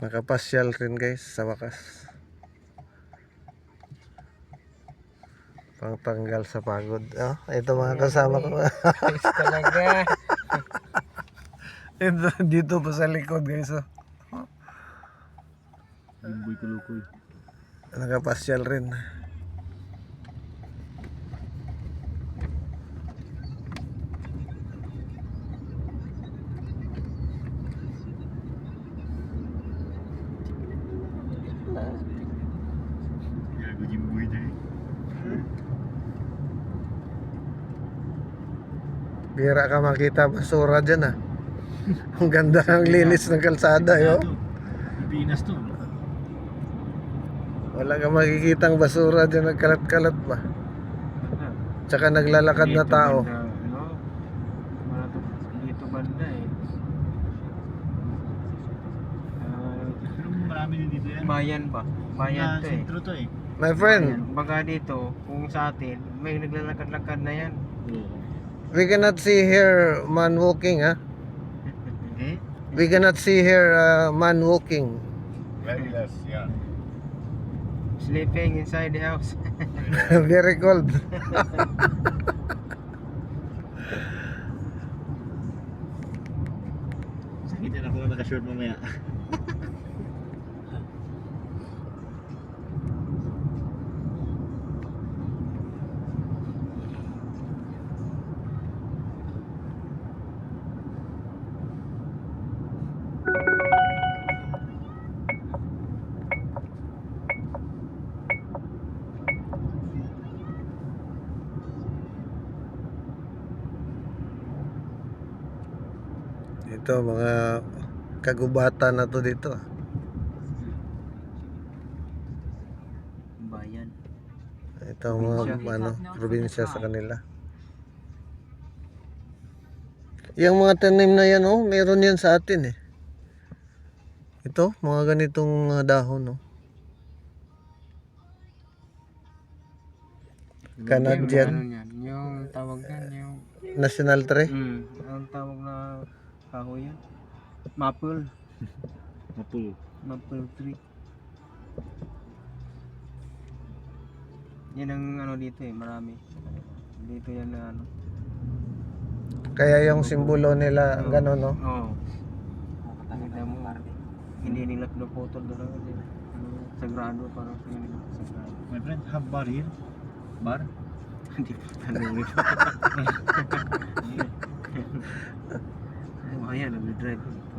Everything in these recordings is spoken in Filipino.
Nakapasyal rin guys sa wakas. Pangtanggal sa pagod. Oh, ito mga kasama ko. Ayos talaga. Ito, dito pa sa likod guys. Oh. Jimboy kulukoy. Nakapasyal rin. Gago Jimboy dyan. Bira ka makita basura dyan ah. Ang ganda ng linis ng kalsada yo. Pinas to. Wala ka makikitang basura dyan, nagkalat-kalat pa. Tsaka naglalakad na tao. Banda, ano? Dito banda eh. Marami din dito yan. Bayan ba? Bayan to eh. Sentro to eh. My friend, Baga dito, kung sa atin, may naglalakad-lakad na yan. we cannot see here man walking ah. Hmm? We cannot see here man walking. Very less, yeah. Sleeping inside the house. Very cold. Sakit yan ako na naka-short mamaya. Ito mga kagubatan na to dito. Bayan. Ito ang mga ano, probinsya sa kanila. Yung mga tanim na yan oh, meron yan sa atin eh. Ito, mga ganitong dahon oh. Canadian. Ano yan? Yung tawag yan, yung... National tree. Ang tawag na kahoy yan? Maple. Mapul. Maple tree. Yan ang ano dito eh, marami. Dito yan na ano. Kaya yung simbolo nila gano'n no. Oo. Nakita mo, hindi nila pinuputol doon lang. Sagrado, parang hindi nila sagrado. My friend, have bar here? Bar? Hindi pa tanong nito. Oh, ayan, nag-drive dito.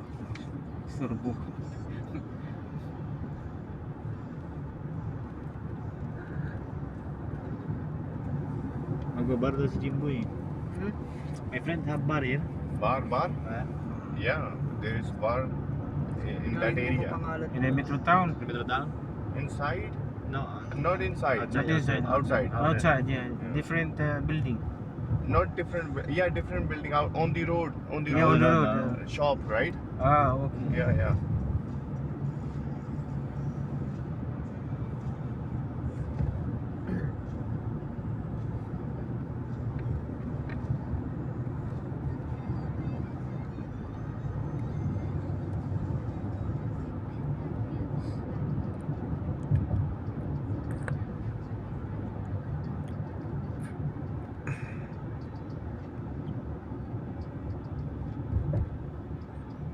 Surbo. Magbabar daw si Jimboy. My friend, have bar here? Bar? Yeah, there is bar in that area. In the Metro Town. Metro Town? Inside? No. Not inside. Outside. Inside. Outside. Outside, yeah. Different building. Not different. Yeah, different building out on the road. On the Yeah, road. on the road. Shop, right? Ah, okay. Yeah.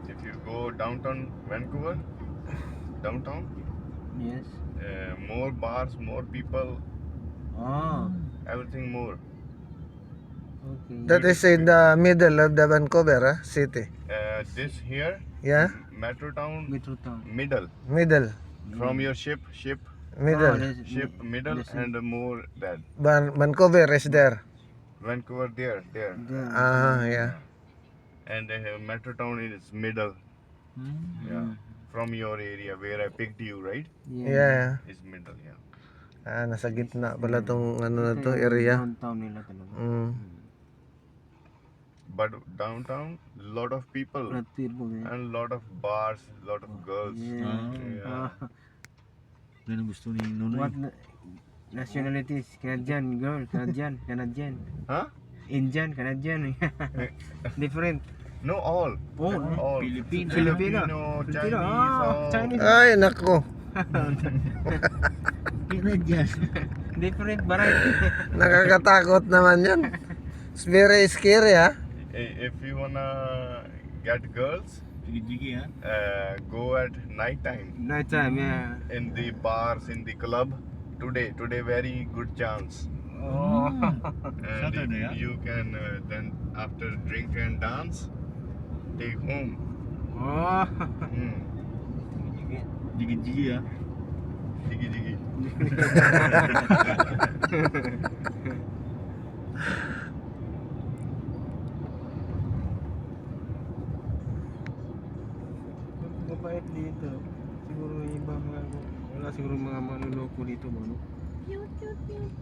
If you go downtown Vancouver, downtown, Yes. more bars, more people, Ah, everything more. okay. That is in the middle of the Vancouver city. This here, Yeah, Metro Town, Metro Town. middle. middle, From your ship, middle. ship middle, and more that. Vancouver is there. Vancouver there. Yeah. And Metro Town is middle. Yeah. From your area where I picked you, right? Yeah. Is middle, yeah. Nasa gitna pala tong ano na to Ito yung area. Downtown nila talaga. But downtown, lot of people Platform eh. and lot of bars, lot of girls. Yeah. Yeah. Yan ang gusto ni Nunoy. What nationalities? Canadian girl, Canadian. Huh? Indian, Canadian. Different. No, all. All. Filipino. Filipino, Chinese, all. Chinese. Ay, nako. Canadian. Different variety. Nakakatakot naman yan. It's very scary, ha? If you wanna get girls, Jigi-jigi, ha? go at night time Night time, yeah. in the bars, in the club. Today very good chance. Oh. And Saturday, yeah? you can then after drink and dance, take home. Oh. Mm. Jigi-jigi, ha? Jiggy jiggy. Mabait dito. Siguro yung iba mga wala siguro mga manloloko dito, no? Cute, cute, cute.